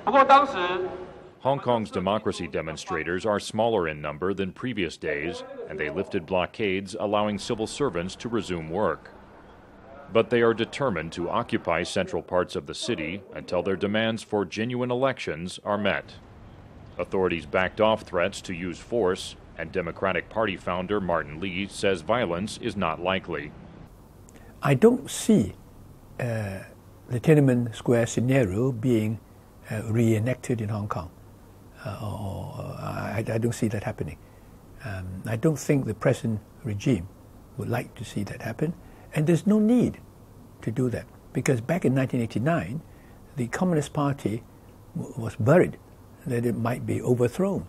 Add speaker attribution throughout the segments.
Speaker 1: Hong Kong's democracy demonstrators are smaller in number than previous days, and they lifted blockades allowing civil servants to resume work. But they are determined to occupy central parts of the city until their demands for genuine elections are met. Authorities backed off threats to use force, and Democratic Party founder Martin Lee says violence is not likely.
Speaker 2: I don't see the Tiananmen Square scenario being reenacted in Hong Kong. I don't see that happening. I don't think the present regime would like to see that happen, and there's no need to do that, because back in 1989, the Communist Party was worried that it might be overthrown.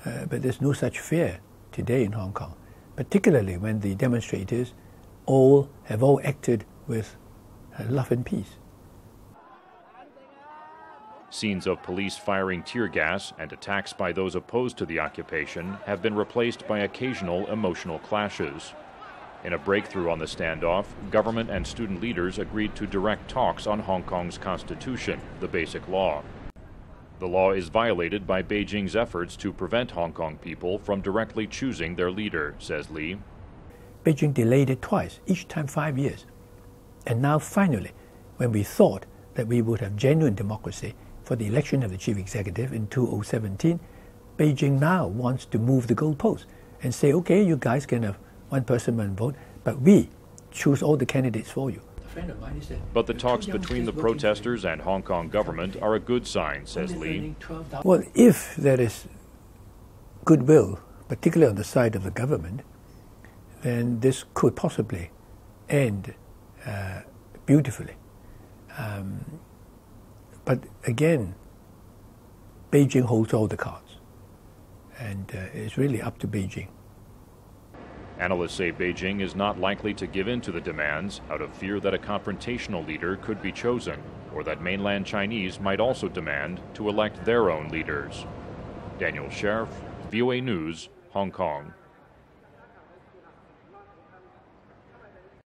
Speaker 2: But there's no such fear today in Hong Kong, particularly when the demonstrators have all acted with love and peace.
Speaker 1: Scenes of police firing tear gas and attacks by those opposed to the occupation have been replaced by occasional emotional clashes. In a breakthrough on the standoff, government and student leaders agreed to direct talks on Hong Kong's constitution, the Basic Law. The law is violated by Beijing's efforts to prevent Hong Kong people from directly choosing their leader, says Lee.
Speaker 2: Beijing delayed it twice, each time 5 years. And now finally, when we thought that we would have genuine democracy for the election of the chief executive in 2017, Beijing now wants to move the goalposts and say, okay, you guys can have one person, one vote, but we choose all the candidates for you.
Speaker 1: But the talks between the protesters and Hong Kong government are a good sign, says Lee.
Speaker 2: Well, if there is goodwill, particularly on the side of the government, then this could possibly end beautifully. But again, Beijing holds all the cards, and it's really up to Beijing.
Speaker 1: Analysts say Beijing is not likely to give in to the demands out of fear that a confrontational leader could be chosen, or that mainland Chinese might also demand to elect their own leaders. Daniel Sheriff, VOA News, Hong Kong.